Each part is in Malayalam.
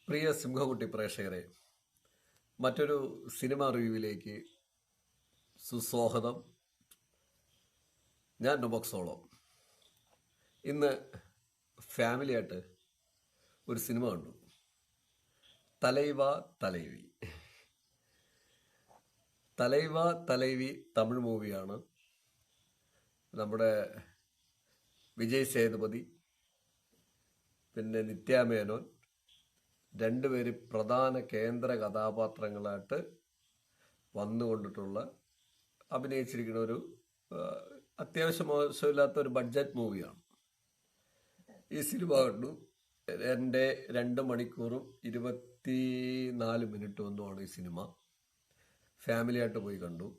പ്രിയ സിംഹകുട്ടി പ്രേക്ഷകരെ, മറ്റൊരു സിനിമ റിവ്യൂവിലേക്ക് സുസ്വാഗതം. ഞാൻ നുബോക്സോളോ. ഇന്ന് ഫാമിലിയായിട്ട് ഒരു സിനിമ കണ്ടു. തലൈവ തലൈവി. തലൈവ തലൈവി തമിഴ് മൂവിയാണ്. നമ്മുടെ വിജയ് സേതുപതി, പിന്നെ നിത്യാമേനോൻ, രണ്ടുപേര് പ്രധാന കേന്ദ്ര കഥാപാത്രങ്ങളായിട്ട് വന്നുകൊണ്ടിട്ടുള്ള അഭിനയിച്ചിരിക്കുന്ന ഒരു അത്യാവശ്യം മോശമില്ലാത്ത ഒരു ബഡ്ജറ്റ് മൂവിയാണ്. ഈ സിനിമ കണ്ടു. എൻ്റെ 2 മണിക്കൂറും 24 മിനിറ്റും ഒന്നുമാണ് ഈ സിനിമ. ഫാമിലിയായിട്ട് പോയി കണ്ടു.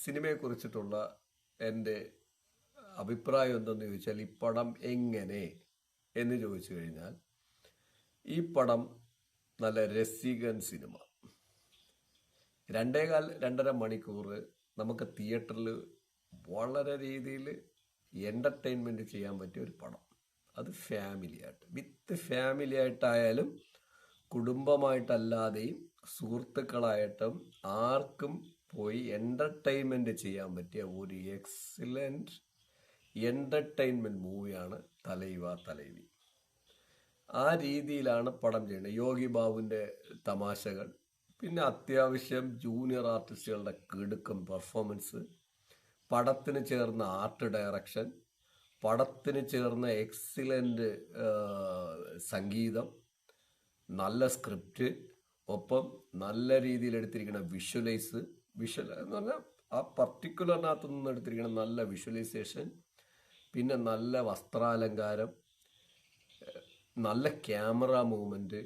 സിനിമയെക്കുറിച്ചിട്ടുള്ള എൻ്റെ അഭിപ്രായം എന്തെന്ന് ചോദിച്ചാൽ, ഈ പടം എങ്ങനെ എന്ന് ചോദിച്ചു കഴിഞ്ഞാൽ, ഈ പടം നല്ല രസികൻ സിനിമ. 2.5-2.5 മണിക്കൂർ നമുക്ക് തിയേറ്ററിൽ വളരെ രീതിയിൽ എൻ്റർടൈൻമെൻറ്റ് ചെയ്യാൻ പറ്റിയ ഒരു പടം. അത് ഫാമിലിയായിട്ട്, വിത്ത് ഫാമിലിയായിട്ടായാലും കുടുംബമായിട്ടല്ലാതെയും സുഹൃത്തുക്കളായിട്ടും ആർക്കും പോയി എൻ്റർടൈൻമെൻറ്റ് ചെയ്യാൻ പറ്റിയ ഒരു എക്സലൻറ്റ് എൻ്റർടൈൻമെൻറ്റ് മൂവിയാണ് തലൈവ തലൈവി. ആ രീതിയിലാണ് പടം ചെയ്യുന്നത്. യോഗി ബാബുവിൻ്റെ തമാശകൾ, പിന്നെ അത്യാവശ്യം ജൂനിയർ ആർട്ടിസ്റ്റുകളുടെ കിടുക്കം പെർഫോമൻസ്, പടത്തിന് ചേർന്ന ആർട്ട് ഡയറക്ഷൻ, പടത്തിന് ചേർന്ന എക്സലൻ്റ് സംഗീതം, നല്ല സ്ക്രിപ്റ്റ്, ഒപ്പം നല്ല രീതിയിൽ എടുത്തിരിക്കുന്ന വിഷ്വൽ എന്ന് പറഞ്ഞാൽ ആ പർട്ടിക്കുലറിനകത്ത് നിന്ന് എടുത്തിരിക്കുന്ന നല്ല വിഷ്വലൈസേഷൻ, പിന്നെ നല്ല വസ്ത്രാലങ്കാരം, നല്ല ക്യാമറ മൂവ്മെൻറ്റ്,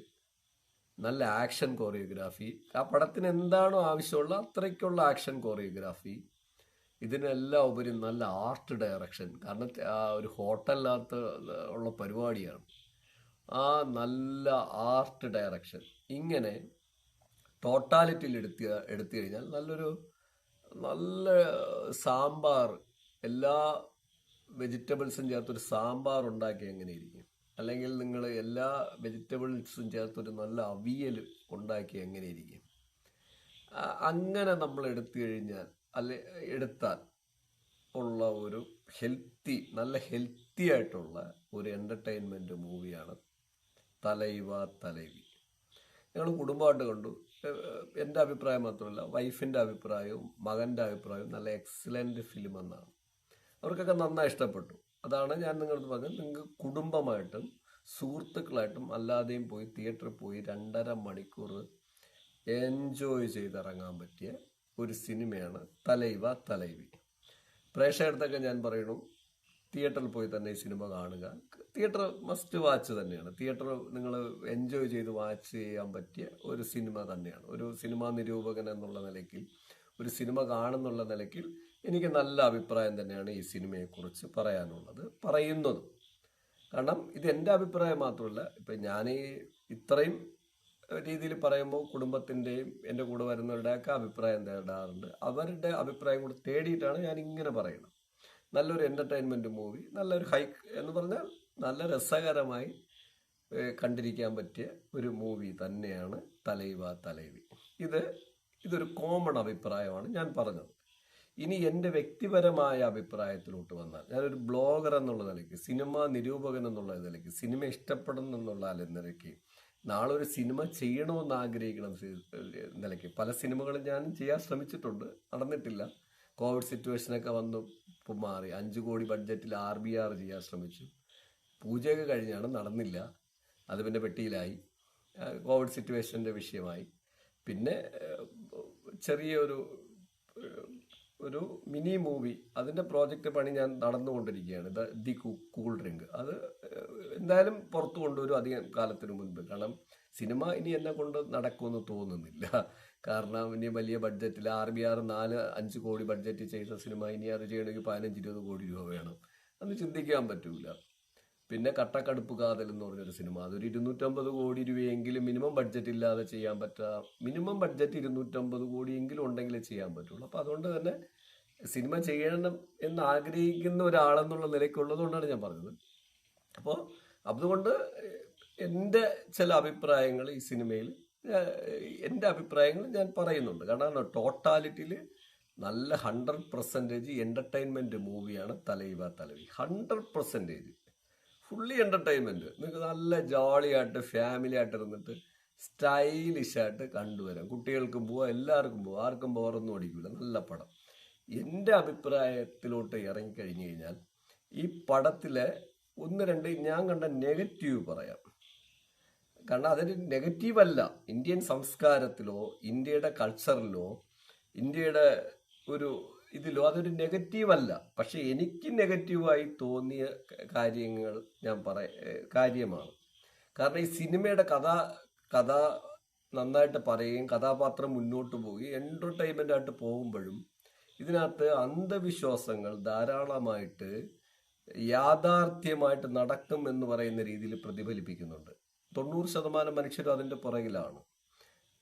നല്ല ആക്ഷൻ കോറിയോഗ്രാഫി. ആ പടത്തിന് എന്താണോ ആവശ്യമുള്ള അത്രയ്ക്കുള്ള ആക്ഷൻ കോറിയോഗ്രാഫി. ഇതിനെല്ലാം ഉപരി നല്ല ആർട്ട് ഡയറക്ഷൻ. കാരണം ഒരു ഹോട്ടലിനകത്ത് ഉള്ള പരിപാടിയാണ്. ആ നല്ല ആർട്ട് ഡയറക്ഷൻ. ഇങ്ങനെ ടോട്ടാലിറ്റിയിൽ എടുത്തു കഴിഞ്ഞാൽ നല്ല സാമ്പാർ, എല്ലാ വെജിറ്റബിൾസും ചേർത്തൊരു സാമ്പാർ ഉണ്ടാക്കി എങ്ങനെയിരിക്കും, അല്ലെങ്കിൽ നിങ്ങൾ എല്ലാ വെജിറ്റബിൾസും ചേർത്തൊരു നല്ല അവിയൽ ഉണ്ടാക്കി എങ്ങനെയിരിക്കും, അങ്ങനെ നമ്മൾ എടുത്തു കഴിഞ്ഞാൽ എടുത്താൽ ഉള്ള ഒരു നല്ല ഹെൽത്തി ആയിട്ടുള്ള ഒരു എൻ്റർടൈൻമെൻറ്റ് മൂവിയാണ് തലൈവ തലൈവി. ഞങ്ങൾ കുടുംബമായിട്ട് കണ്ടു. എൻ്റെ അഭിപ്രായം മാത്രമല്ല, വൈഫിൻ്റെ അഭിപ്രായവും മകൻ്റെ അഭിപ്രായവും നല്ല എക്സലൻ്റ് ഫിലിം എന്നാണ്. അവർക്കൊക്കെ നന്നായി ഇഷ്ടപ്പെട്ടു. അതാണ് ഞാൻ നിങ്ങളടുത്ത് പറഞ്ഞത്. നിങ്ങൾക്ക് കുടുംബമായിട്ടും സുഹൃത്തുക്കളായിട്ടും അല്ലാതെയും പോയി തിയേറ്ററിൽ പോയി 2.5 മണിക്കൂർ എൻജോയ് ചെയ്തിറങ്ങാൻ പറ്റിയ ഒരു സിനിമയാണ് തലൈവ തലൈവി. പ്രേക്ഷകർക്കൊക്കെ ഞാൻ പറയണു, തിയേറ്ററിൽ പോയി തന്നെ ഈ സിനിമ കാണുക. തിയേറ്റർ മസ്റ്റ് വാച്ച് തന്നെയാണ്. തിയേറ്റർ നിങ്ങൾ എൻജോയ് ചെയ്ത് വാച്ച് ചെയ്യാൻ പറ്റിയ ഒരു സിനിമ തന്നെയാണ്. ഒരു സിനിമാ നിരൂപകൻ എന്നുള്ള നിലയ്ക്ക്, ഒരു സിനിമ കാണുന്നുള്ള നിലയ്ക്ക് എനിക്ക് നല്ല അഭിപ്രായം തന്നെയാണ് ഈ സിനിമയെക്കുറിച്ച് പറയുന്നതും. കാരണം ഇത് എൻ്റെ അഭിപ്രായം മാത്രമല്ല. ഇപ്പം ഞാൻ ഇത്രയും രീതിയിൽ പറയുമ്പോൾ കുടുംബത്തിൻ്റെയും എൻ്റെ കൂടെ വരുന്നവരുടെയൊക്കെ അഭിപ്രായം തേടാറുണ്ട്. അവരുടെ അഭിപ്രായം കൂടി തേടിയിട്ടാണ് ഞാൻ ഇങ്ങനെ പറയുന്നത്. നല്ലൊരു എൻ്റർടൈൻമെൻറ്റ് മൂവി, നല്ലൊരു ഹൈക്ക് എന്ന് പറഞ്ഞാൽ നല്ല രസകരമായി കണ്ടിരിക്കാൻ പറ്റിയ ഒരു മൂവി തന്നെയാണ് തലൈവ തലൈവി. ഇതൊരു കോമൺ അഭിപ്രായമാണ് ഞാൻ പറഞ്ഞത്. ഇനി എൻ്റെ വ്യക്തിപരമായ അഭിപ്രായത്തിലോട്ട് വന്നാൽ, ഞാനൊരു ബ്ലോഗർ എന്നുള്ള നിലയ്ക്ക്, സിനിമാ നിരൂപകൻ എന്നുള്ള നിലയ്ക്ക്, സിനിമ ഇഷ്ടപ്പെടുന്നെന്നുള്ള നിലയ്ക്ക്, നാളെ ഒരു സിനിമ ചെയ്യണമെന്ന് ആഗ്രഹിക്കണം നിലയ്ക്ക്, പല സിനിമകളും ഞാൻ ചെയ്യാൻ ശ്രമിച്ചിട്ടുണ്ട്, നടന്നിട്ടില്ല. കോവിഡ് സിറ്റുവേഷനൊക്കെ വന്നു മാറി. 5 കോടി ബഡ്ജറ്റിൽ RBR ചെയ്യാൻ ശ്രമിച്ചു. പൂജയൊക്കെ കഴിഞ്ഞാണ്, നടന്നില്ല. അത് പിന്നെ പെട്ടിയിലായി. കോവിഡ് സിറ്റുവേഷൻ്റെ വിഷയമായി. പിന്നെ ചെറിയൊരു മിനി മൂവി, അതിൻ്റെ പ്രോജക്റ്റ് പണി ഞാൻ നടന്നുകൊണ്ടിരിക്കുകയാണ്. The cool drink. അത് എന്തായാലും പുറത്തു കൊണ്ടുവരും അധികം കാലത്തിന് മുൻപ്. കാരണം സിനിമ ഇനി എന്നെ കൊണ്ട് നടക്കുമെന്ന് തോന്നുന്നില്ല. കാരണം ഇനി വലിയ ബഡ്ജറ്റിൽ RBR 4-5 കോടി ബഡ്ജറ്റ് ചെയ്ത സിനിമ ഇനി അത് ചെയ്യണമെങ്കിൽ 15-20 കോടി രൂപ വേണം. അത് ചിന്തിക്കാൻ പറ്റൂല. പിന്നെ കട്ടക്കടുപ്പ് കാതൽ എന്ന് പറഞ്ഞൊരു സിനിമ, അതൊരു 250 കോടി രൂപയെങ്കിലും മിനിമം ബഡ്ജറ്റ് ഇല്ലാതെ ചെയ്യാൻ മിനിമം ബഡ്ജറ്റ് 250 കോടിയെങ്കിലും ഉണ്ടെങ്കിലേ ചെയ്യാൻ പറ്റുള്ളൂ. അപ്പോൾ അതുകൊണ്ട് തന്നെ സിനിമ ചെയ്യണം എന്ന് ആഗ്രഹിക്കുന്ന ഒരാളെന്നുള്ള നിലയ്ക്കുള്ളത് കൊണ്ടാണ് ഞാൻ പറഞ്ഞത്. അപ്പോൾ അതുകൊണ്ട് എൻ്റെ ചില അഭിപ്രായങ്ങൾ ഈ സിനിമയിൽ എൻ്റെ അഭിപ്രായങ്ങൾ ഞാൻ പറയുന്നുണ്ട്. കാരണം ടോട്ടാലിറ്റിയിൽ നല്ല 100% എൻ്റർടൈൻമെൻറ്റ് മൂവിയാണ് തലൈവ തലവി. 100% ഫുള്ളി എൻ്റർടൈൻമെൻറ്റ്. നിങ്ങൾക്ക് നല്ല ജോളിയായിട്ട് ഫാമിലി ആയിട്ട് ഇരുന്നിട്ട് സ്റ്റൈലിഷായിട്ട് കണ്ടുവരാം. കുട്ടികൾക്കും പോവാം, എല്ലാവർക്കും പോവാം, ആർക്കും ബോറൊന്നും അടിക്കില്ല. നല്ല പടം. എൻ്റെ അഭിപ്രായത്തിലോട്ട് ഇറങ്ങിക്കഴിഞ്ഞു കഴിഞ്ഞാൽ ഈ പടത്തിലെ ഒന്ന് രണ്ട് ഞാൻ കണ്ട നെഗറ്റീവ് പറയാം. കാരണം അതൊരു നെഗറ്റീവ് അല്ല. ഇന്ത്യൻ സംസ്കാരത്തിലോ ഇന്ത്യയുടെ കൾച്ചറിലോ ഇന്ത്യയുടെ ഒരു ഇതിലോ അതൊരു നെഗറ്റീവ് അല്ല. പക്ഷെ എനിക്ക് നെഗറ്റീവായി തോന്നിയ കാര്യങ്ങൾ ഞാൻ കാര്യമാണ്. കാരണം ഈ സിനിമയുടെ കഥ നന്നായിട്ട് പറയുകയും കഥാപാത്രം മുന്നോട്ട് പോവുകയും എൻ്റർടൈൻമെൻ്റ് ആയിട്ട് പോകുമ്പോഴും ഇതിനകത്ത് അന്ധവിശ്വാസങ്ങൾ ധാരാളമായിട്ട് യാഥാർത്ഥ്യമായിട്ട് നടക്കും എന്ന് പറയുന്ന രീതിയിൽ പ്രതിഫലിപ്പിക്കുന്നുണ്ട്. 90% മനുഷ്യരും അതിൻ്റെ പുറകിലാണ്.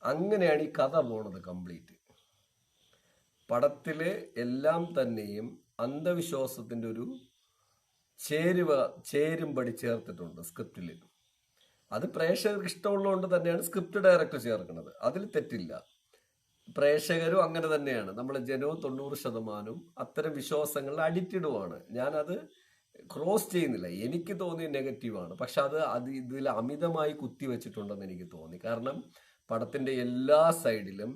അങ്ങനെയാണ് ഈ കഥ പോണത് കംപ്ലീറ്റ്. പടത്തില് എല്ലാം തന്നെയും അന്ധവിശ്വാസത്തിൻ്റെ ഒരു ചേരുംപടി ചേർത്തിട്ടുണ്ട് സ്ക്രിപ്റ്റിൽ. അത് പ്രേക്ഷകർക്ക് ഇഷ്ടമുള്ളതുകൊണ്ട് തന്നെയാണ് സ്ക്രിപ്റ്റ് ഡയറക്ടർ ചേർക്കുന്നത്. അതിൽ തെറ്റില്ല. പ്രേക്ഷകരും അങ്ങനെ തന്നെയാണ്. നമ്മളെ ജനവും 90% അത്തരം വിശ്വാസങ്ങളിൽ അഡിക്റ്റഡുമാണ്. ഞാനത് ക്രോസ് ചെയ്യുന്നില്ല. എനിക്ക് തോന്നിയ നെഗറ്റീവാണ്. പക്ഷെ അത് ഇതിൽ അമിതമായി കുത്തിവെച്ചിട്ടുണ്ടെന്ന് എനിക്ക് തോന്നി. കാരണം പടത്തിൻ്റെ എല്ലാ സൈഡിലും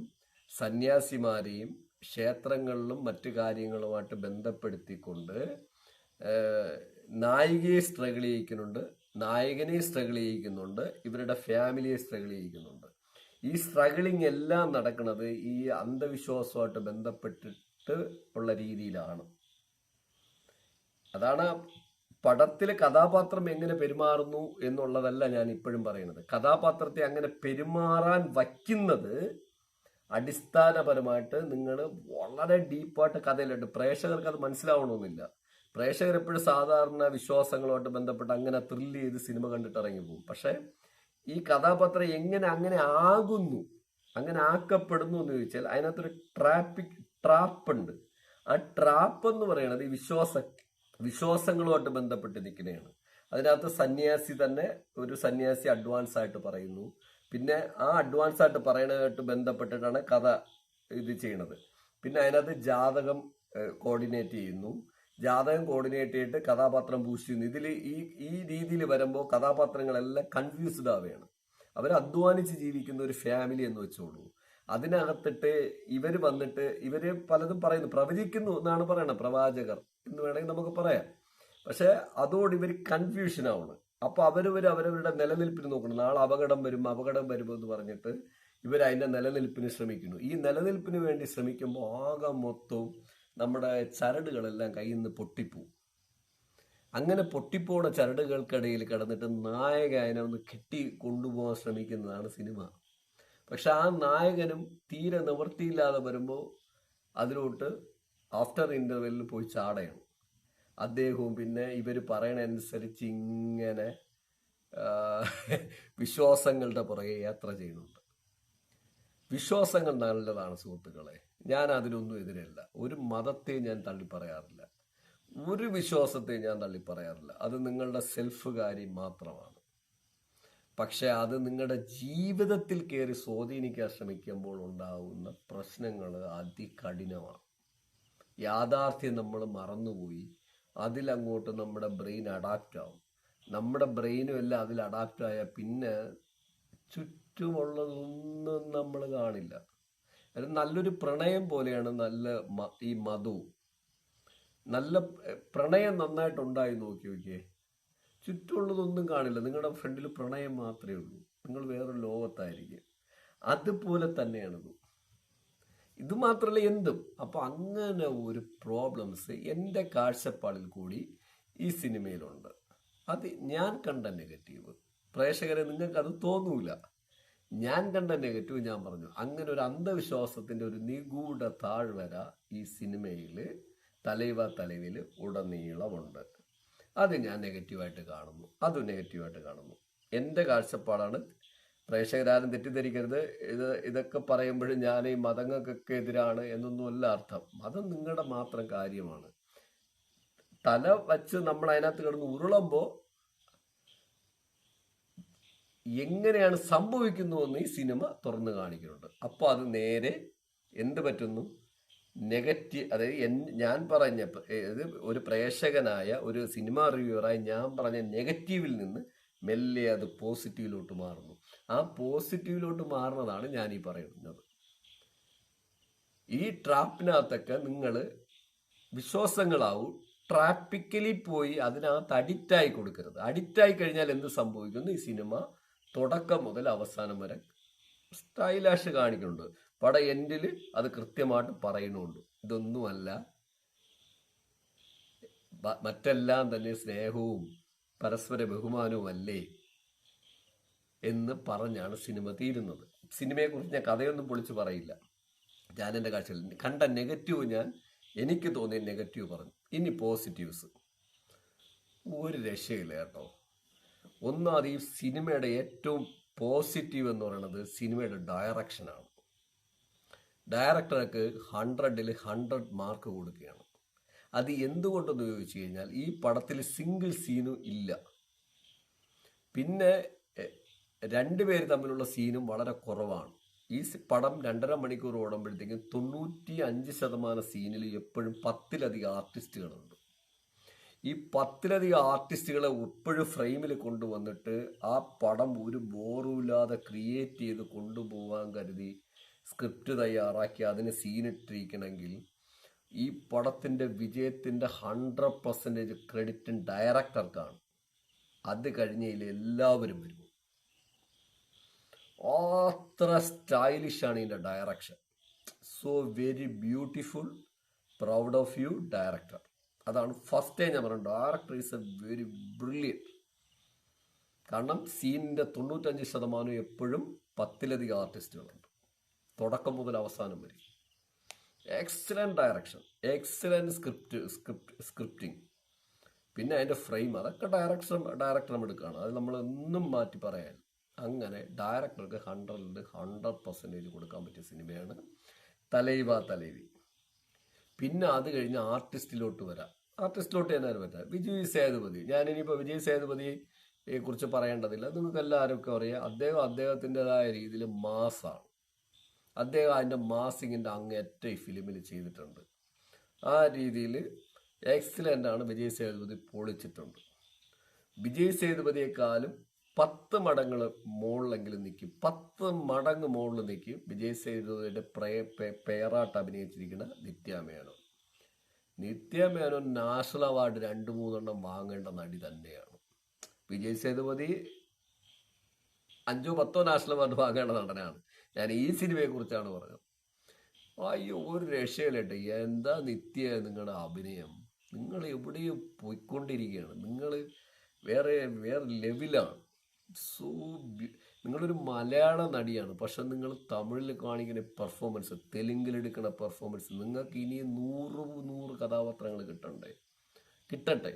സന്യാസിമാരെയും ക്ഷേത്രങ്ങളിലും മറ്റു കാര്യങ്ങളുമായിട്ട് ബന്ധപ്പെടുത്തിക്കൊണ്ട് നായികയെ സ്ട്രഗിൾ ചെയ്യിക്കുന്നുണ്ട്, നായകനെ സ്ട്രഗിൾ ചെയ്യിക്കുന്നുണ്ട്, ഇവരുടെ ഫാമിലിയെ സ്ട്രഗിൾ ചെയ്യിക്കുന്നുണ്ട്. ഈ സ്ട്രഗിളിങ് എല്ലാം നടക്കുന്നത് ഈ അന്ധവിശ്വാസമായിട്ട് ബന്ധപ്പെട്ടിട്ട് ഉള്ള രീതിയിലാണ്. അതാണ് പടത്തിലെ കഥാപാത്രം എങ്ങനെ പെരുമാറുന്നു എന്നുള്ളതല്ല ഞാൻ ഇപ്പോഴും പറയുന്നത്. കഥാപാത്രത്തെ അങ്ങനെ പെരുമാറാൻ വയ്ക്കുന്നത് അടിസ്ഥാനപരമായിട്ട് നിങ്ങൾ വളരെ ഡീപ്പായിട്ട് കഥയിലുണ്ട്. പ്രേക്ഷകർക്ക് അത് മനസ്സിലാവണമെന്നില്ല. പ്രേക്ഷകർ എപ്പോഴും സാധാരണ വിശ്വാസങ്ങളുമായിട്ട് ബന്ധപ്പെട്ട് അങ്ങനെ ത്രില്ല് ചെയ്ത് സിനിമ കണ്ടിട്ട് ഇറങ്ങി പോകും. പക്ഷെ ഈ കഥാപാത്രം എങ്ങനെ അങ്ങനെ ആകുന്നു, അങ്ങനെ ആക്കപ്പെടുന്നു എന്ന് ചോദിച്ചാൽ അതിനകത്തൊരു ട്രാപ്പ് ഉണ്ട്. ആ ട്രാപ്പ് എന്ന് പറയുന്നത് ഈ വിശ്വാസങ്ങളുമായിട്ട് ബന്ധപ്പെട്ട് നിൽക്കുന്നതാണ്. അതിനകത്ത് സന്യാസി തന്നെ ഒരു സന്യാസി അഡ്വാൻസ് ആയിട്ട് പറയുന്നു. പിന്നെ ആ അഡ്വാൻസ് ആയിട്ട് പറയുന്നതായിട്ട് ബന്ധപ്പെട്ടിട്ടാണ് കഥ ഇത് ചെയ്യണത്. പിന്നെ അതിനകത്ത് ജാതകം കോർഡിനേറ്റ് ചെയ്യുന്നു. ജാതകം കോർഡിനേറ്റ് ചെയ്തിട്ട് കഥാപാത്രം ബൂസ്റ്റ് ചെയ്യുന്നു. ഇതിൽ ഈ രീതിയിൽ വരുമ്പോൾ കഥാപാത്രങ്ങളെല്ലാം കൺഫ്യൂസ്ഡ് ആവുകയാണ്. അവർ അധ്വാനിച്ച് ജീവിക്കുന്ന ഒരു ഫാമിലി എന്ന് വെച്ചോളൂ. അതിനകത്തിട്ട് ഇവര് വന്നിട്ട് ഇവര് പലതും പറയുന്നു, പ്രവചിക്കുന്നു എന്നാണ് പറയണത്, പ്രവാചകർ എന്ന് വേണമെങ്കിൽ നമുക്ക് പറയാം. പക്ഷെ അതോട് ഇവർ കൺഫ്യൂഷൻ ആവണം. അപ്പൊ അവരവരുടെ നിലനിൽപ്പിന് നോക്കണം. നാളെ അപകടം വരുമോ എന്ന് പറഞ്ഞിട്ട് ഇവർ അതിന്റെ നിലനിൽപ്പിന് ശ്രമിക്കുന്നു. ഈ നിലനിൽപ്പിന് വേണ്ടി ശ്രമിക്കുമ്പോൾ ആകെ മൊത്തവും നമ്മുടെ ചരടുകളെല്ലാം കയ്യിൽ നിന്ന് പൊട്ടിപ്പോവും. അങ്ങനെ പൊട്ടിപ്പോണ ചരടുകൾക്കിടയിൽ കിടന്നിട്ട് നായക അതിനെ ഒന്ന് കെട്ടി കൊണ്ടുപോകാൻ ശ്രമിക്കുന്നതാണ് സിനിമ. പക്ഷെ ആ നായകനും തീരെ നിവൃത്തിയില്ലാതെ വരുമ്പോൾ അതിലോട്ട് ആഫ്റ്റർ ഇന്റർവെല്ലിൽ പോയി ചാടയാണ് അദ്ദേഹവും. പിന്നെ ഇവർ പറയണനുസരിച്ച് ഇങ്ങനെ വിശ്വാസങ്ങളുടെ പുറകെ യാത്ര ചെയ്യുന്നുണ്ട്. വിശ്വാസങ്ങൾ നല്ലതാണ് സുഹൃത്തുക്കളെ, ഞാൻ അതിനൊന്നും എതിരല്ല. ഒരു മതത്തെ ഞാൻ തള്ളിപ്പറയാറില്ല, ഒരു വിശ്വാസത്തെ ഞാൻ തള്ളിപ്പറയാറില്ല. അത് നിങ്ങളുടെ സെൽഫ് കാര്യം മാത്രമാണ്. പക്ഷെ അത് നിങ്ങളുടെ ജീവിതത്തിൽ കയറി സ്വാധീനിക്കാൻ ശ്രമിക്കുമ്പോൾ ഉണ്ടാകുന്ന പ്രശ്നങ്ങൾ അതികഠിനമാണ്. യാഥാർത്ഥ്യം നമ്മൾ മറന്നുപോയി അതിലങ്ങോട്ട് നമ്മുടെ ബ്രെയിൻ അഡാപ്റ്റ് ആവും. നമ്മുടെ ബ്രെയിനും എല്ലാം അതിൽ അഡാപ്റ്റ് ആയാൽ പിന്നെ ചുറ്റുമുള്ളതൊന്നും നമ്മൾ കാണില്ല. അത് നല്ലൊരു പ്രണയം പോലെയാണ് ഈ മതവും. നല്ല പ്രണയം നന്നായിട്ടുണ്ടായി നോക്കിയേ, ചുറ്റുമുള്ളതൊന്നും കാണില്ല. നിങ്ങളുടെ ഫ്രണ്ടിൽ പ്രണയം മാത്രമേ ഉള്ളൂ. നിങ്ങൾ വേറൊരു ലോകത്തായിരിക്കും. അതുപോലെ തന്നെയാണിത്. ഇത് മാത്രമല്ല എന്തും. അപ്പൊ അങ്ങനെ ഒരു പ്രോബ്ലംസ് എൻ്റെ കാഴ്ചപ്പാടിൽ കൂടി ഈ സിനിമയിലുണ്ട്. അത് ഞാൻ കണ്ട നെഗറ്റീവ്. പ്രേക്ഷകരെ നിങ്ങൾക്ക് അത് തോന്നൂല. ഞാൻ കണ്ട നെഗറ്റീവ് ഞാൻ പറഞ്ഞു. അങ്ങനെ ഒരു അന്ധവിശ്വാസത്തിന്റെ ഒരു നിഗൂഢ താഴ്വര ഈ സിനിമയിൽ തലൈവ തലവിൽ ഉടനീളമുണ്ട്. അത് ഞാൻ നെഗറ്റീവായിട്ട് കാണുന്നു. എൻ്റെ കാഴ്ചപ്പാടാണ്. പ്രേക്ഷകരാരും തെറ്റിദ്ധരിക്കരുത്. ഇതൊക്കെ പറയുമ്പോഴും ഞാൻ ഈ മതങ്ങൾക്കൊക്കെ എതിരാണ് എന്നൊന്നുമല്ല അർത്ഥം. മതം നിങ്ങളുടെ മാത്രം കാര്യമാണ്. തല വച്ച് നമ്മൾ അതിനകത്ത് കിടന്ന് ഉരുളുമ്പോൾ എങ്ങനെയാണ് സംഭവിക്കുന്നുവെന്ന് ഈ സിനിമ തുറന്നു കാണിക്കുന്നുണ്ട്. അപ്പോൾ അത് നേരെ എന്ത് പറ്റുന്നു, നെഗറ്റീവ്, അതായത് ഞാൻ പറഞ്ഞ ഇത് ഒരു പ്രേക്ഷകനായ ഒരു സിനിമ റിവ്യൂവറായി ഞാൻ പറഞ്ഞ നെഗറ്റീവിൽ നിന്ന് മെല്ലെ അത് പോസിറ്റീവിലോട്ട് മാറുന്നു. ആ പോസിറ്റീവിലോട്ട് മാറുന്നതാണ് ഞാൻ ഈ പറയുന്നത്. ഈ ട്രാപ്പിനകത്തൊക്കെ നിങ്ങൾ വിശ്വാസങ്ങളാവും. ട്രാപ്പിക്കലി പോയി അതിനകത്ത് അഡിക്റ്റായി കൊടുക്കരുത്. അഡിക്റ്റായി കഴിഞ്ഞാൽ എന്ത് സംഭവിക്കുന്നു, ഈ സിനിമ തുടക്കം മുതൽ അവസാനം വരെ സ്റ്റൈലാഷ് കാണിക്കുന്നുണ്ട്. പട എൻഡിൽ അത് കൃത്യമായിട്ട് പറയുന്നുണ്ട്. ഇതൊന്നുമല്ല, മറ്റെല്ലാം തന്നെ സ്നേഹവും പരസ്പര ബഹുമാനവും അല്ലേ എന്ന് പറഞ്ഞാണ് സിനിമ തീരുന്നത്. സിനിമയെക്കുറിച്ച് ഞാൻ കഥയൊന്നും പൊളിച്ച് പറയില്ല. ഞാൻ എൻ്റെ കാഴ്ചയിൽ കണ്ട നെഗറ്റീവ്, എനിക്ക് തോന്നിയ നെഗറ്റീവ് പറഞ്ഞു. ഇനി പോസിറ്റീവ്സ് ഒരു രക്ഷയില്ല കേട്ടോ. ഒന്നാമത് ഈ സിനിമയുടെ ഏറ്റവും പോസിറ്റീവ് എന്ന് പറയുന്നത് സിനിമയുടെ ഡയറക്ഷനാണ്. ഡയറക്ടർക്ക് 100ൽ 100 മാർക്ക് കൊടുക്കുകയാണ്. അത് എന്തുകൊണ്ടെന്ന് ചോദിച്ചു കഴിഞ്ഞാൽ ഈ പടത്തിൽ സിംഗിൾ സീനും ഇല്ല. പിന്നെ രണ്ടുപേര് തമ്മിലുള്ള സീനും വളരെ കുറവാണ്. ഈ പടം 2.5 മണിക്കൂർ ഓടുമ്പോഴത്തേക്കും 95% സീനിൽ എപ്പോഴും 10ലധികം ആർട്ടിസ്റ്റുകളുണ്ട്. ഈ 10ലധികം ആർട്ടിസ്റ്റുകളെ എപ്പോഴും ഫ്രെയിമിൽ കൊണ്ടുവന്നിട്ട് ആ പടം ഒരു ബോറുമില്ലാതെ ക്രിയേറ്റ് ചെയ്ത് കൊണ്ടുപോകാൻ കരുതി സ്ക്രിപ്റ്റ് തയ്യാറാക്കി അതിന് സീനിട്ടിരിക്കണമെങ്കിൽ ഈ പടത്തിൻ്റെ വിജയത്തിൻ്റെ 100% ക്രെഡിറ്റും ഡയറക്ടർക്കാണ്. അത് കഴിഞ്ഞതിൽ എല്ലാവരും വരും. അത്ര സ്റ്റൈലിഷാണ് ഇതിൻ്റെ direction. So very beautiful, proud of you director. അതാണ് ഫസ്റ്റ് ടൈം ഞാൻ പറയുന്നത്. Director is a very brilliant. കാരണം സീനിൻ്റെ 95% എപ്പോഴും 10ലധികം ആർട്ടിസ്റ്റുകളുണ്ട്, തുടക്കം മുതൽ അവസാനം വരെ. എക്സലൻറ്റ് ഡയറക്ഷൻ, എക്സലൻറ്റ് സ്ക്രിപ്റ്റിംഗ്, പിന്നെ അതിൻ്റെ ഫ്രെയിം, അതൊക്കെ ഡയറക്ടർ എടുക്കുകയാണ്. അത് നമ്മളൊന്നും മാറ്റി പറയാൻ. അങ്ങനെ ഡയറക്ടർക്ക് 100ൽ 100% കൊടുക്കാൻ പറ്റിയ സിനിമയാണ് തലൈവ തലൈവി. പിന്നെ അത് കഴിഞ്ഞ് ആർട്ടിസ്റ്റിലോട്ട് വരാം. ആർട്ടിസ്റ്റിലോട്ട് എന്നാലും പറ്റാം. വിജയ് സേതുപതി. ഞാനിനിയിപ്പോൾ വിജയ് സേതുപതിയെ കുറിച്ച് പറയേണ്ടതില്ല, നിങ്ങൾക്ക് എല്ലാവർക്കും അറിയാം. അദ്ദേഹത്തിൻ്റെതായ രീതിയിൽ മാസാണ്. അദ്ദേഹം അതിൻ്റെ മാസിങ്ങിൻ്റെ അങ്ങേറ്റം ഈ ഫിലിമിൽ ചെയ്തിട്ടുണ്ട്. ആ രീതിയിൽ എക്സലൻ്റ് ആണ്. വിജയ് സേതുപതി പൊളിച്ചിട്ടുണ്ട്. വിജയ് സേതുപതിയെക്കാളും 10 മടങ്ങ് മുകളിലെങ്കിലും നിൽക്കും. 10 മടങ്ങ് മുകളിൽ നിൽക്കും വിജയ് സേതുപതിയുടെ പേരാട്ട് അഭിനയിച്ചിരിക്കുന്ന നിത്യ മേനോൻ. നിത്യ മേനോൻ നാഷണൽ അവാർഡ് 2-3 വാങ്ങേണ്ട നടി തന്നെയാണ്. വിജയ് സേതുപതി 5-10 നാഷണൽ അവാർഡ് വാങ്ങേണ്ട നടനാണ്. ഞാൻ ഈ സിനിമയെ കുറിച്ചാണ് പറഞ്ഞത്. അയ്യോ, ഒരു രക്ഷയില്ലട്ടെ. എന്താ നിത്യ നിങ്ങളുടെ അഭിനയം! നിങ്ങൾ എവിടെയും പോയിക്കൊണ്ടിരിക്കുകയാണ്. നിങ്ങൾ വേറെ ലെവലാണ്. സോ നിങ്ങളൊരു മലയാള നടിയാണ്, പക്ഷെ നിങ്ങൾ തമിഴിൽ കാണിക്കുന്ന പെർഫോമൻസ്, തെലുങ്കിലെടുക്കുന്ന പെർഫോമൻസ്, നിങ്ങൾക്ക് ഇനി 100 കഥാപാത്രങ്ങൾ കിട്ടട്ടെ.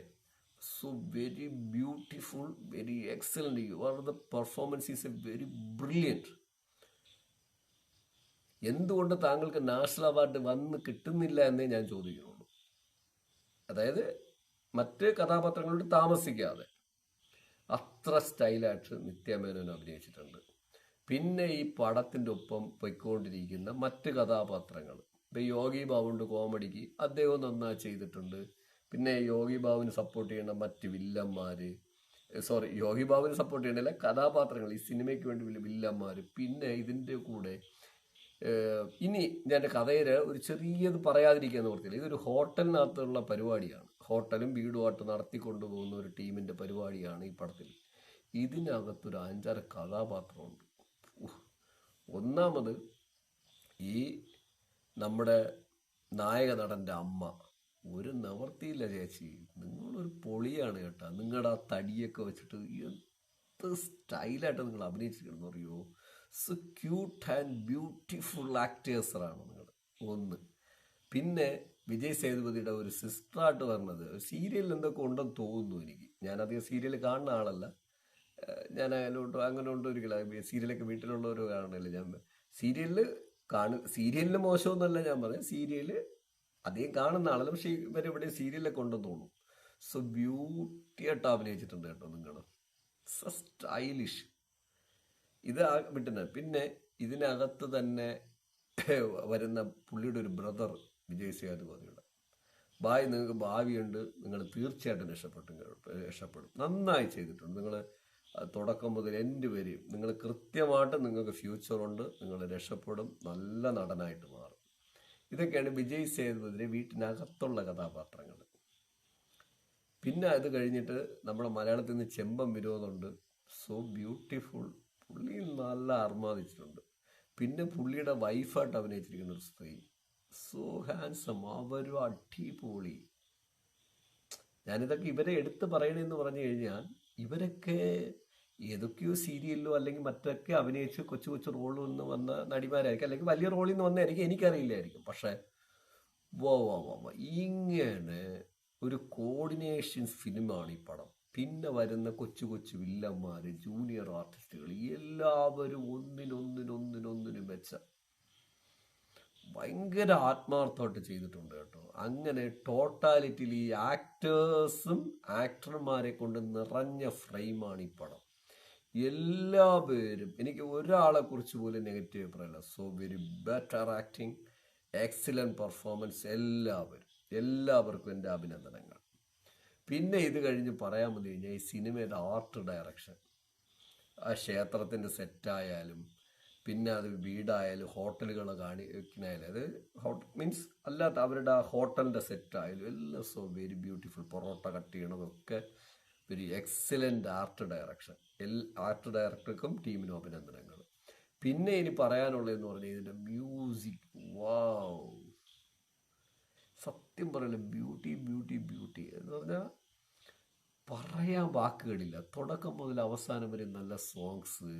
So very beautiful, very excellent. Your performance is a very brilliant. എന്തുകൊണ്ട് താങ്കൾക്ക് നാഷണൽ അവാർഡ് വന്ന് കിട്ടുന്നില്ല എന്നേ ഞാൻ ചോദിക്കുന്നുള്ളൂ. അതായത് മറ്റ് കഥാപാത്രങ്ങളോട് താമസിക്കാതെ അത്ര സ്റ്റൈലായിട്ട് നിത്യ മേനോൻ അഭിനയിച്ചിട്ടുണ്ട്. പിന്നെ ഈ പടത്തിൻ്റെ ഒപ്പം പൊയ്ക്കൊണ്ടിരിക്കുന്ന മറ്റ് കഥാപാത്രങ്ങൾ, ഇപ്പം യോഗി ബാബുണ്ട് കോമഡിക്ക്, അദ്ദേഹം നന്നായി ചെയ്തിട്ടുണ്ട്. പിന്നെ യോഗി ബാബുവിന് സപ്പോർട്ട് ചെയ്യുന്ന മറ്റ് വില്ലന്മാർ, യോഗി ബാബുവിന് സപ്പോർട്ട് ചെയ്യണില്ല, കഥാപാത്രങ്ങൾ, ഈ സിനിമയ്ക്ക് വേണ്ടി വില്ലന്മാർ. പിന്നെ ഇതിൻ്റെ കൂടെ ഇനി ഞാൻ കഥയിൽ ഒരു ചെറിയത് പറയാതിരിക്കാൻ ഓർത്തില്ല. ഇതൊരു ഹോട്ടലിനകത്തുള്ള പരിപാടിയാണ്. ഹോട്ടലും വീടുമായിട്ട് നടത്തിക്കൊണ്ടുപോകുന്ന ഒരു ടീമിൻ്റെ പരിപാടിയാണ് ഈ പടത്തിൽ. ഇതിനകത്തൊരു 5-6 കഥാപാത്രമുണ്ട്. ഒന്നാമത് ഈ നമ്മുടെ നായക നടൻ്റെ അമ്മ. ഒരു നിവർത്തിയില്ല ചേച്ചി, നിങ്ങളൊരു പൊളിയാണ് കേട്ടോ. നിങ്ങളുടെ ആ തടിയൊക്കെ വെച്ചിട്ട് എന്ത് സ്റ്റൈലായിട്ട് നിങ്ങൾ അഭിനയിച്ചിരിക്കണമെന്ന് അറിയോ. സോ ക്യൂട്ട് ആൻഡ് ബ്യൂട്ടിഫുൾ ആക്ടേഴ്സാണ് നിങ്ങൾ. ഒന്ന്. പിന്നെ വിജയ് സേതുപതിയുടെ ഒരു സിസ്റ്ററായിട്ട് പറഞ്ഞത് സീരിയലിൽ എന്തൊക്കെ ഉണ്ടെന്ന് തോന്നുന്നു എനിക്ക്. ഞാനധികം സീരിയൽ കാണുന്ന ആളല്ല. ഞാൻ അങ്ങനെ ഒരിക്കല സീരിയലൊക്കെ വീട്ടിലുള്ളവരോ കാണണില്ല. ഞാൻ സീരിയലിന് മോശമൊന്നുമല്ല ഞാൻ പറയാം. സീരിയൽ അധികം കാണുന്ന ആളല്ല, പക്ഷെ ഇവരെവിടെ സീരിയലൊക്കെ ഉണ്ടെന്ന് തോന്നുന്നു. സോ ബ്യൂട്ടിയായിട്ട് അഭിനയിച്ചിട്ടുണ്ട് കേട്ടോ നിങ്ങൾ. So stylish. ഇത് വിട്ടുന്നത്. പിന്നെ ഇതിനകത്ത് തന്നെ വരുന്ന പുള്ളിയുടെ ഒരു ബ്രദർ വിജയ് സേതുപതിയുടെ നിങ്ങൾക്ക് ഭാവിയുണ്ട്, നിങ്ങൾ തീർച്ചയായിട്ടും രക്ഷപ്പെടും. നന്നായി ചെയ്തിട്ടുണ്ട്. നിങ്ങൾ തുടക്കം മുതൽ എൻഡ് വരെയും നിങ്ങൾ കൃത്യമായിട്ട് നിങ്ങൾക്ക് ഫ്യൂച്ചറുണ്ട്, നിങ്ങൾ രക്ഷപ്പെടും, നല്ല നടനായിട്ട് മാറും. ഇതൊക്കെയാണ് വിജയ് സേതുപതിയുടെ വീട്ടിനകത്തുള്ള കഥാപാത്രങ്ങൾ. പിന്നെ അത് കഴിഞ്ഞിട്ട് നമ്മുടെ മലയാളത്തിൽ നിന്ന് ചെമ്പൻ വിനോദമുണ്ട്. സോ ബ്യൂട്ടിഫുൾ, പുള്ളി നല്ല അർമാദിച്ചിട്ടുണ്ട്. പിന്നെ പുള്ളിയുടെ വൈഫായിട്ട് അഭിനയിച്ചിരിക്കുന്ന ഒരു സ്ത്രീ, സോ ഹാൻസം, അവരും അടിപൊളി. ഞാനിതൊക്കെ ഇവരെ എടുത്ത് പറയണമെന്ന് പറഞ്ഞു കഴിഞ്ഞാൽ ഇവരൊക്കെ ഏതൊക്കെയോ സീരിയലിലോ അല്ലെങ്കിൽ മറ്റൊക്കെ അഭിനയിച്ച് കൊച്ചു കൊച്ചു റോളിൽ നിന്ന് വന്ന നടിമാരായിരിക്കും, അല്ലെങ്കിൽ വലിയ റോളിൽ നിന്ന് വന്നായിരിക്കും, എനിക്കറിയില്ലായിരിക്കും. പക്ഷെ വാ വാ വാ വാ ഇങ്ങനെ ഒരു കോർഡിനേഷൻ ഫിലിമാണ് ഈ പടം. പിന്നെ വരുന്ന കൊച്ചു കൊച്ചു വില്ലന്മാർ, ജൂനിയർ ആർട്ടിസ്റ്റുകൾ, എല്ലാവരും ഒന്നിനൊന്നിനൊന്നിനൊന്നിനും മെച്ചം. ഭയങ്കര ആത്മാർത്ഥമായിട്ട് ചെയ്തിട്ടുണ്ട് കേട്ടോ. അങ്ങനെ ടോട്ടാലിറ്റിയിൽ ഈ ആക്ടേഴ്സും ആക്ടർമാരെ കൊണ്ട് നിറഞ്ഞ ഫ്രെയിമാണ് ഈ പടം. എല്ലാവരും, എനിക്ക് ഒരാളെ കുറിച്ച് പോലും നെഗറ്റീവ് പറയില്ല. So very better acting, excellent performance. എല്ലാവർക്കും എൻ്റെ അഭിനന്ദനങ്ങൾ. പിന്നെ ഇത് കഴിഞ്ഞ് പറയാൻ വന്നു കഴിഞ്ഞാൽ ഈ സിനിമയുടെ ആർട്ട് ഡയറക്ഷൻ, ആ ക്ഷേത്രത്തിൻ്റെ സെറ്റായാലും പിന്നെ അത് വീടായാലും ഹോട്ടലുകൾ കാണിക്കണായാലും, അത് മീൻസ് അല്ലാത്ത അവരുടെ ആ ഹോട്ടലിൻ്റെ സെറ്റായാലും എല്ലാം so very beautiful. Parotta cut ചെയ്യണതൊക്കെ ഒരു എക്സലൻ്റ് ആർട്ട് ഡയറക്ഷൻ. ആർട്ട് ഡയറക്ടർക്കും ടീമിനും അഭിനന്ദനങ്ങൾ. പിന്നെ ഇനി പറയാനുള്ളതെന്ന് പറഞ്ഞാൽ ഇതിൻ്റെ മ്യൂസിക്. വാവ്, സത്യം പറയല, ബ്യൂട്ടി എന്ന് പറഞ്ഞാൽ പറയാൻ വാക്കുകളില്ല. തുടക്കം മുതൽ അവസാനം വരെ നല്ല സോങ്സ്,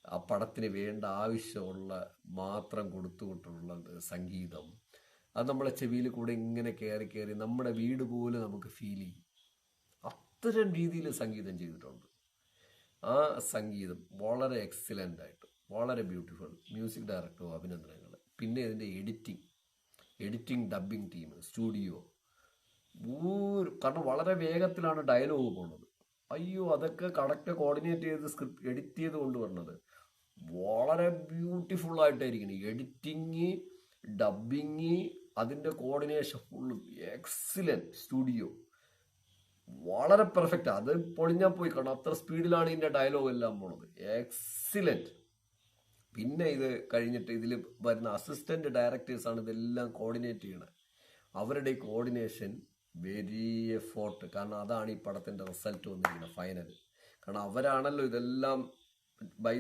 ആ പടത്തിന് വേണ്ട ആവശ്യമുള്ള മാത്രം കൊടുത്തുകൊണ്ടുള്ള സംഗീതം, അത് നമ്മളെ ചെവിയിൽ കൂടെ ഇങ്ങനെ കയറി നമ്മുടെ വീട് പോലെ നമുക്ക് ഫീൽ ചെയ്യും. അത്തരം രീതിയിൽ സംഗീതം ചെയ്തിട്ടുണ്ട്. ആ സംഗീതം വളരെ എക്സലൻ്റ് ആയിട്ട്, വളരെ ബ്യൂട്ടിഫുൾ. മ്യൂസിക് ഡയറക്ടറും അഭിനന്ദനങ്ങൾ. പിന്നെ ഇതിൻ്റെ എഡിറ്റിംഗ് ഡബ്ബിംഗ് ടീം, സ്റ്റുഡിയോ, കാരണം വളരെ വേഗത്തിലാണ് ഡയലോഗ് പോകുന്നത്. അയ്യോ, അതൊക്കെ കറക്റ്റ് കോർഡിനേറ്റ് ചെയ്ത് സ്ക്രിപ്റ്റ് എഡിറ്റ് ചെയ്ത് കൊണ്ടുവരുന്നത് വളരെ ബ്യൂട്ടിഫുൾ ആയിട്ടായിരിക്കണം. എഡിറ്റിങ്, ഡബ്ബിങ്, അതിൻ്റെ കോർഡിനേഷൻ ഫുള്ള് എക്സലന്റ്. സ്റ്റുഡിയോ വളരെ പെർഫെക്റ്റ്. അത് പൊളിഞ്ഞാൽ പോയി, കാരണം അത്ര സ്പീഡിലാണ് ഇതിൻ്റെ ഡയലോഗ് എല്ലാം പോണത്. എക്സലന്റ്. പിന്നെ ഇത് കഴിഞ്ഞിട്ട് ഇതിൽ വരുന്ന അസിസ്റ്റന്റ് ഡയറക്ടേഴ്സാണ് ഇതെല്ലാം കോർഡിനേറ്റ് ചെയ്യണത്. അവരുടെ ഈ കോർഡിനേഷൻ വെരി എഫോർട്ട്, കാരണം അതാണ് ഈ പടത്തിൻ്റെ റിസൾട്ട് വന്നിരിക്കുന്നത് ഫൈനൽ. കാരണം അവരാണല്ലോ ഇതെല്ലാം ബൈ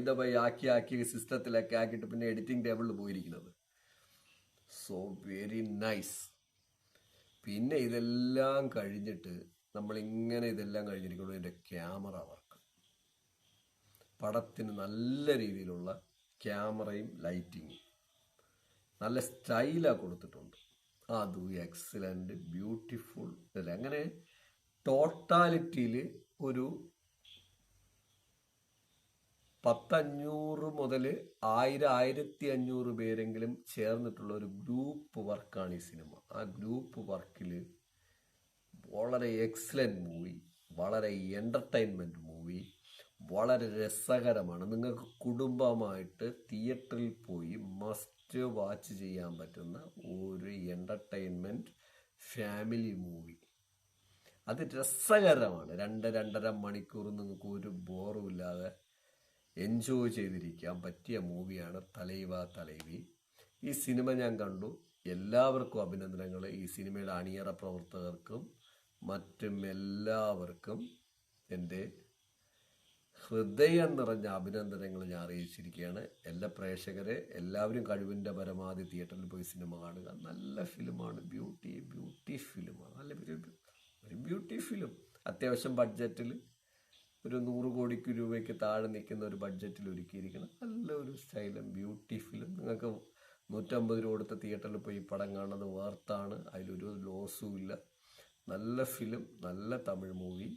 ആക്കി സിസ്റ്റത്തിലൊക്കെ ആക്കിയിട്ട് പിന്നെ എഡിറ്റിംഗ് ടേബിളിൽ പോയിരിക്കുന്നത്. So very nice. പിന്നെ ഇതെല്ലാം കഴിഞ്ഞിട്ട് ഇതെല്ലാം കഴിഞ്ഞിരിക്കുമ്പോൾ ഇതിൻ്റെ ക്യാമറ വർക്ക്, പടത്തിന് നല്ല രീതിയിലുള്ള ക്യാമറയും ലൈറ്റിങ്ങും നല്ല സ്റ്റൈലാണ് കൊടുത്തിട്ടുണ്ട്. അതും എക്സലന്റ്, ബ്യൂട്ടിഫുൾ. അങ്ങനെ ടോട്ടാലിറ്റിയിൽ ഒരു 500 മുതൽ 1500 പേരെങ്കിലും ചേർന്നിട്ടുള്ള ഒരു ഗ്രൂപ്പ് വർക്കാണ് ഈ സിനിമ. ആ ഗ്രൂപ്പ് വർക്കിൽ വളരെ എക്സലന്റ് മൂവി, വളരെ എൻ്റർടൈൻമെൻറ്റ് മൂവി, വളരെ രസകരമാണ്. നിങ്ങൾക്ക് കുടുംബമായിട്ട് തിയേറ്ററിൽ പോയി മസ്റ്റ് വാച്ച് ചെയ്യാൻ പറ്റുന്ന ഒരു എൻ്റർടൈൻമെൻറ്റ് ഫാമിലി മൂവി. അത് രസകരമാണ്. 2-2.5 മണിക്കൂർ നിങ്ങൾക്ക് ഒരു ബോറും ഇല്ലാതെ എൻജോയ് ചെയ്തിരിക്കാൻ പറ്റിയ മൂവിയാണ് തലൈവ തലൈവി. ഈ സിനിമ ഞാൻ കണ്ടു. എല്ലാവർക്കും അഭിനന്ദനങ്ങൾ. ഈ സിനിമയുടെ അണിയറ പ്രവർത്തകർക്കും മറ്റും എല്ലാവർക്കും എൻ്റെ ഹൃദയം നിറഞ്ഞ അഭിനന്ദനങ്ങൾ ഞാൻ അറിയിച്ചിരിക്കുകയാണ്. എല്ലാ പ്രേക്ഷകരെ എല്ലാവരും കഴിവിൻ്റെ പരമാവധി തിയേറ്ററിൽ പോയി സിനിമ കാണുക. നല്ല ഫിലിമാണ്, ബ്യൂട്ടി ഫിലിമാണ്. നല്ല ഒരു ബ്യൂട്ടി ഫിലിം. അത്യാവശ്യം ബഡ്ജറ്റിൽ ഒരു 100 കോടി രൂപയ്ക്ക് താഴെ നിൽക്കുന്ന ഒരു ബഡ്ജറ്റിൽ ഒരുക്കിയിരിക്കണം നല്ലൊരു സ്റ്റൈലും ബ്യൂട്ടി ഫിലിം. നിങ്ങൾക്ക് 150 രൂപ കൊടുത്ത് തിയേറ്ററിൽ പോയി പടം കാണുന്നത് വേർത്താണ്. അതിലൊരു ലോസും ഇല്ല. നല്ല ഫിലിം, നല്ല തമിഴ് മൂവി.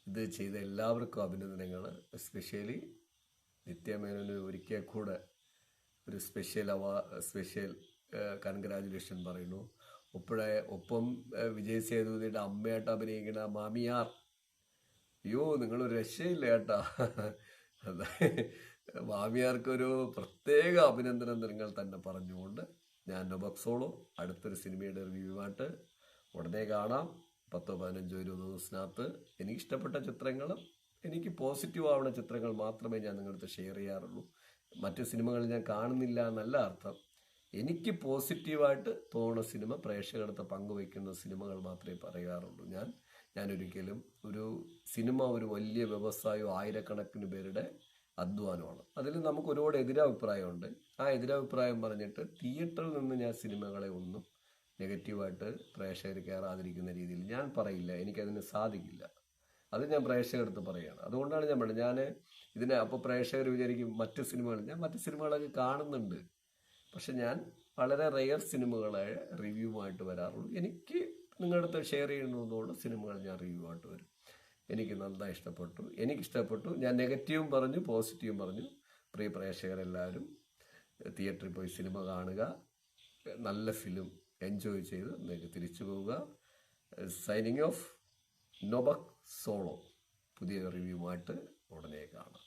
ഇത് ചെയ്ത എല്ലാവർക്കും അഭിനന്ദനങ്ങൾ. എസ്പെഷ്യലി നിത്യമേനോന് ഒരിക്കൽ കൂടെ ഒരു സ്പെഷ്യൽ കൺഗ്രാജുലേഷൻ പറയുന്നു. ഒപ്പം വിജയ് സേതുപതിയുടെ അമ്മയായിട്ട് അഭിനയിക്കുന്ന മാമിയാർ, അയ്യോ നിങ്ങളൊരു രക്ഷയില്ല കേട്ടാ. മാമിയാർക്കൊരു പ്രത്യേക അഭിനന്ദനം നിങ്ങൾ തന്നെ പറഞ്ഞുകൊണ്ട് ഞാൻ നൊബക് സോളോ അടുത്തൊരു സിനിമയുടെ റിവ്യൂവായിട്ട് ഉടനെ കാണാം. 10-15-20 ദിവസത്തിനകത്ത് എനിക്കിഷ്ടപ്പെട്ട ചിത്രങ്ങളും എനിക്ക് പോസിറ്റീവ് ആവുന്ന ചിത്രങ്ങൾ മാത്രമേ ഞാൻ നിങ്ങളടുത്ത് ഷെയർ ചെയ്യാറുള്ളൂ. മറ്റ് സിനിമകൾ ഞാൻ കാണുന്നില്ല എന്നല്ല അർത്ഥം. എനിക്ക് പോസിറ്റീവായിട്ട് തോന്നുന്ന സിനിമ പ്രേക്ഷകരുടെ പങ്കുവയ്ക്കുന്ന സിനിമകൾ മാത്രമേ പറയാറുള്ളൂ. ഞാനൊരിക്കലും ഒരു സിനിമ ഒരു വലിയ വ്യവസായം, ആയിരക്കണക്കിന് പേരുടെ അധ്വാനമാണ്. അതിൽ നമുക്ക് ഒരുപാട് എതിരഭിപ്രായമുണ്ട്. ആ എതിരഭിപ്രായം പറഞ്ഞിട്ട് തിയേറ്ററിൽ നിന്ന് ഞാൻ സിനിമകളെ ഒന്നും നെഗറ്റീവായിട്ട് പ്രേക്ഷകർ കയറാതിരിക്കുന്ന രീതിയിൽ ഞാൻ പറയില്ല. എനിക്കതിന് സാധിക്കില്ല. അത് ഞാൻ പ്രേക്ഷകർക്ക് പറയുകയാണ്. അതുകൊണ്ടാണ് ഞാൻ പറയുന്നത്. ഞാൻ ഇതിനെ അപ്പോൾ പ്രേക്ഷകർ വിചാരിക്കും മറ്റ് സിനിമകളൊക്കെ കാണുന്നുണ്ട്. പക്ഷെ ഞാൻ വളരെ റെയർ സിനിമകളെ റിവ്യൂവായിട്ട് വരാറുള്ളൂ. എനിക്ക് നിങ്ങളുടെ അടുത്ത് ഷെയർ ചെയ്യുന്നതുകൊണ്ട് സിനിമകൾ ഞാൻ റിവ്യൂ ആയിട്ട് വരും. എനിക്ക് നന്നായി എനിക്കിഷ്ടപ്പെട്ടു. ഞാൻ നെഗറ്റീവും പറഞ്ഞു, പോസിറ്റീവും പറഞ്ഞു. പ്രിയ പ്രേക്ഷകരെല്ലാവരും തിയേറ്ററിൽ പോയി സിനിമ കാണുക. നല്ല ഫിലിം എൻജോയ് ചെയ്ത് നിങ്ങൾക്ക് തിരിച്ചു പോവുക. സൈനിങ് ഓഫ്, നൊബക് സോളോ. പുതിയ റിവ്യൂമായിട്ട് ഉടനെ കാണാം.